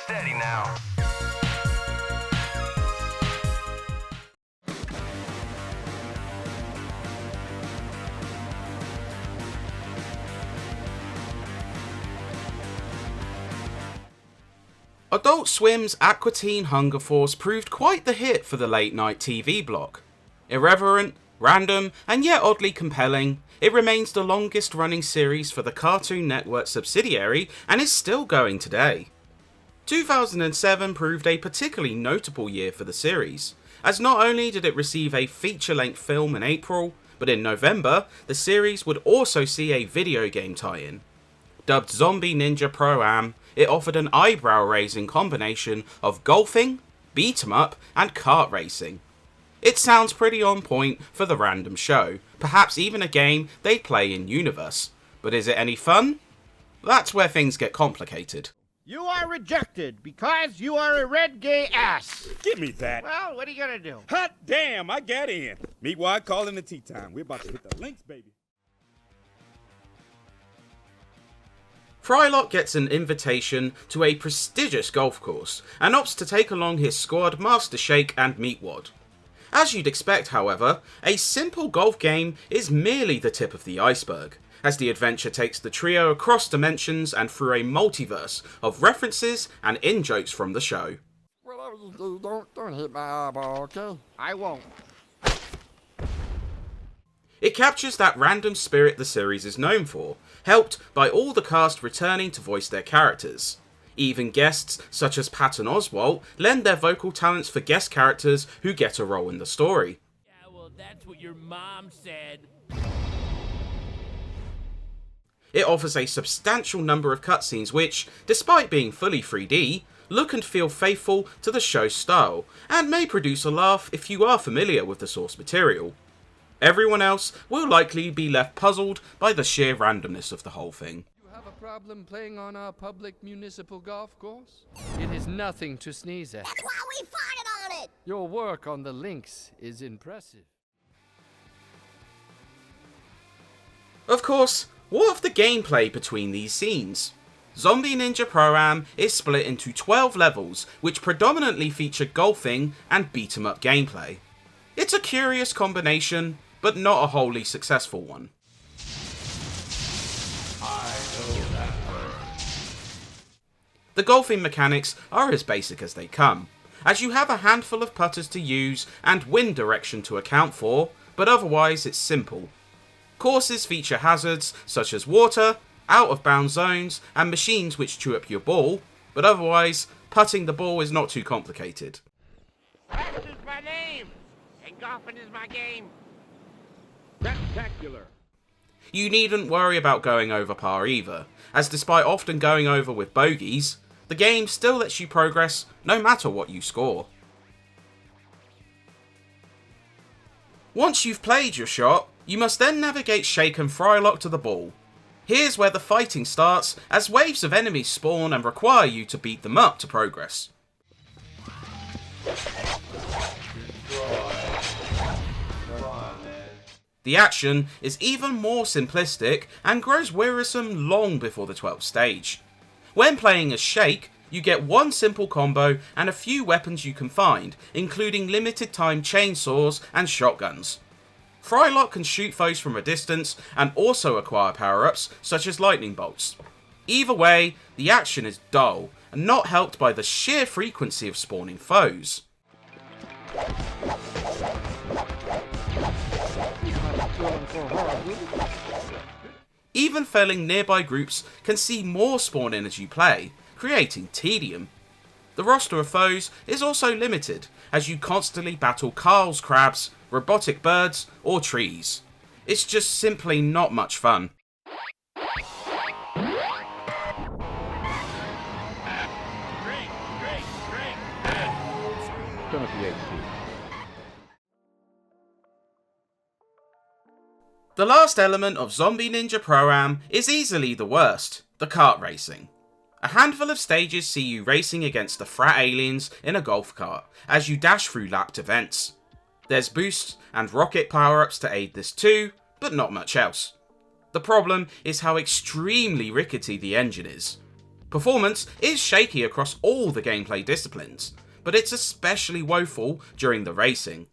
Steady now. Adult Swim's Aqua Teen Hunger Force proved quite the hit for the late night TV block. Irreverent, random, and yet oddly compelling, it remains the longest running series for the Cartoon Network subsidiary and is still going today. 2007 proved a particularly notable year for the series, as not only did it receive a feature-length film in April, but in November, the series would also see a video game tie-in. Dubbed Zombie Ninja Pro-Am, it offered an eyebrow-raising combination of golfing, beat-em-up, and kart racing. It sounds pretty on point for the random show, perhaps even a game they'd play in-universe. But is it any fun? That's where things get complicated. You are rejected because you are a red gay ass. Give me that. Well, what are you gonna do? Hot damn, I got in. Meanwhile, calling the tea time. We're about to hit the links, baby. Frylock gets an invitation to a prestigious golf course and opts to take along his squad Master Shake and Meatwad. As you'd expect, however, a simple golf game is merely the tip of the iceberg, as the adventure takes the trio across dimensions and through a multiverse of references and in-jokes from the show. Whatever you do, don't hit my eyeball, okay? I won't. It captures that random spirit the series is known for, helped by all the cast returning to voice their characters. Even guests such as Patton Oswalt lend their vocal talents for guest characters who get a role in the story. Yeah, well, that's what your mom said. It offers a substantial number of cutscenes which, despite being fully 3D, look and feel faithful to the show's style, and may produce a laugh if you are familiar with the source material. Everyone else will likely be left puzzled by the sheer randomness of the whole thing. You have a problem playing on our public municipal golf course? It is nothing to sneeze at. That's why we farted on it! Your work on the links is impressive. Of course, what of the gameplay between these scenes? Zombie Ninja Pro-Am is split into 12 levels which predominantly feature golfing and beat-em-up gameplay. It's a curious combination, but not a wholly successful one. The golfing mechanics are as basic as they come, as you have a handful of putters to use and wind direction to account for, but otherwise it's simple. Courses feature hazards such as water, out-of-bounds zones, and machines which chew up your ball, but otherwise, putting the ball is not too complicated. That is my name, and golfing is my game. Spectacular. You needn't worry about going over par either, as despite often going over with bogeys, the game still lets you progress no matter what you score. Once you've played your shot, you must then navigate Shake and Frylock to the ball. Here's where the fighting starts, as waves of enemies spawn and require you to beat them up to progress. The action is even more simplistic and grows wearisome long before the 12th stage. When playing as Shake, you get one simple combo and a few weapons you can find, including limited time chainsaws and shotguns. Frylock can shoot foes from a distance and also acquire power-ups such as lightning bolts. Either way, the action is dull and not helped by the sheer frequency of spawning foes. Even felling nearby groups can see more spawn in as you play, creating tedium. The roster of foes is also limited, as you constantly battle Carl's crabs, robotic birds, or trees. It's just simply not much fun. The last element of Zombie Ninja Pro-Am is easily the worst, the kart racing. A handful of stages see you racing against the frat aliens in a golf cart as you dash through lapped events. There's boosts and rocket power-ups to aid this too, but not much else. The problem is how extremely rickety the engine is. Performance is shaky across all the gameplay disciplines, but it's especially woeful during the racing.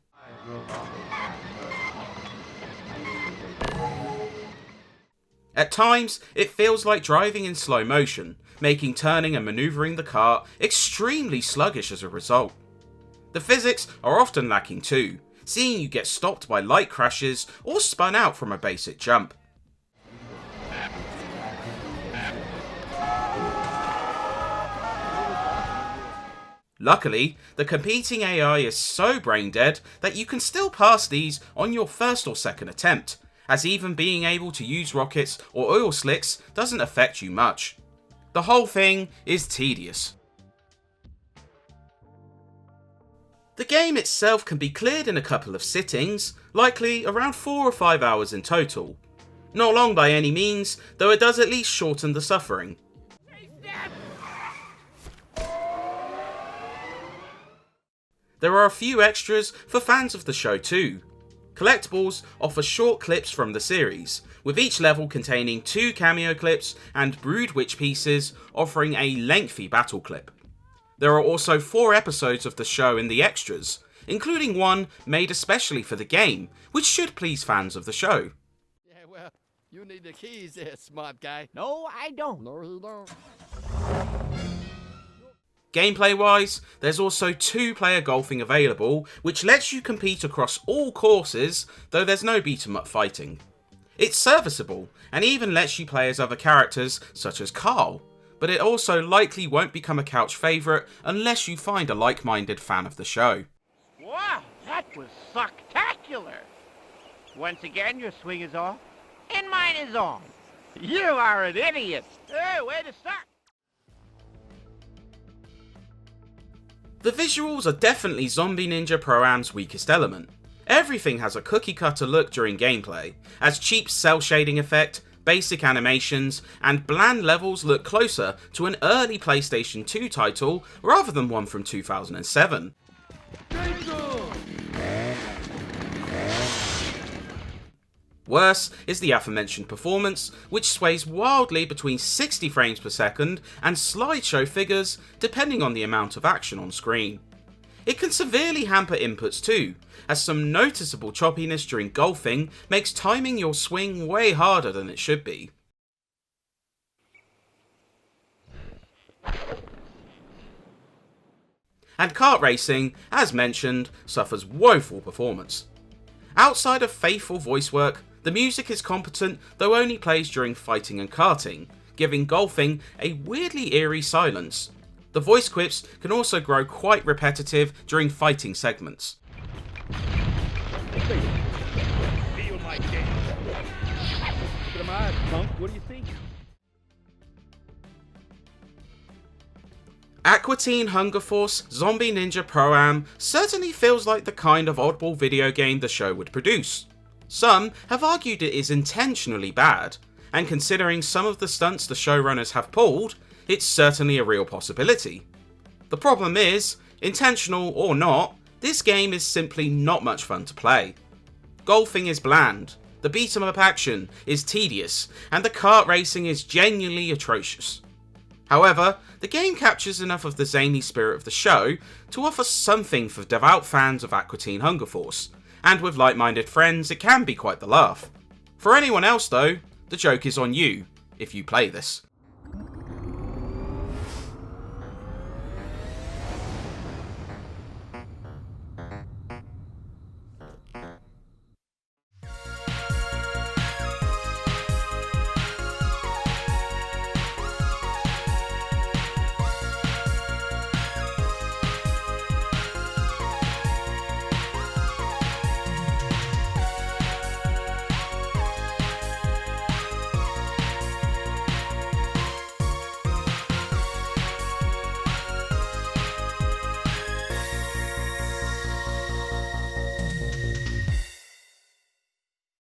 At times, it feels like driving in slow motion, making turning and manoeuvring the car extremely sluggish as a result. The physics are often lacking too, seeing you get stopped by light crashes or spun out from a basic jump. Luckily, the competing AI is so brain dead that you can still pass these on your first or second attempt, as even being able to use rockets or oil slicks doesn't affect you much. The whole thing is tedious. The game itself can be cleared in a couple of sittings, likely around 4 or 5 hours in total. Not long by any means, though it does at least shorten the suffering. There are a few extras for fans of the show too. Collectibles offer short clips from the series, with each level containing 2 cameo clips and Brood Witch pieces offering a lengthy battle clip. There are also 4 episodes of the show in the extras, including one made especially for the game, which should please fans of the show. Yeah, well, you need the keys there, smart guy. No, I don't. No, he don't. Gameplay wise, there's also 2-player golfing available, which lets you compete across all courses, though there's no beat 'em up fighting. It's serviceable, and even lets you play as other characters such as Carl, but it also likely won't become a couch favourite unless you find a like-minded fan of the show. Wow, that was spectacular. Once again, your swing is off, and mine is on. You are an idiot. Hey, way to stop. The visuals are definitely Zombie Ninja Pro-Am's weakest element. Everything has a cookie-cutter look during gameplay, as cheap cel-shading effect, basic animations, and bland levels look closer to an early PlayStation 2 title rather than one from 2007. Worse is the aforementioned performance, which sways wildly between 60 frames per second and slideshow figures depending on the amount of action on screen. It can severely hamper inputs too, as some noticeable choppiness during golfing makes timing your swing way harder than it should be. And kart racing, as mentioned, suffers woeful performance. Outside of faithful voice work, the music is competent, though only plays during fighting and karting, giving golfing a weirdly eerie silence. The voice quips can also grow quite repetitive during fighting segments. Feel my game. Look at my eyes, punk. What do you think? Aqua Teen Hunger Force Zombie Ninja Pro-Am certainly feels like the kind of oddball video game the show would produce. Some have argued it is intentionally bad, and considering some of the stunts the showrunners have pulled, it's certainly a real possibility. The problem is, intentional or not, this game is simply not much fun to play. Golfing is bland, the beat-em-up action is tedious, and the kart racing is genuinely atrocious. However, the game captures enough of the zany spirit of the show to offer something for devout fans of Aqua Teen Hunger Force, and with like-minded friends it can be quite the laugh. For anyone else though, the joke is on you, if you play this.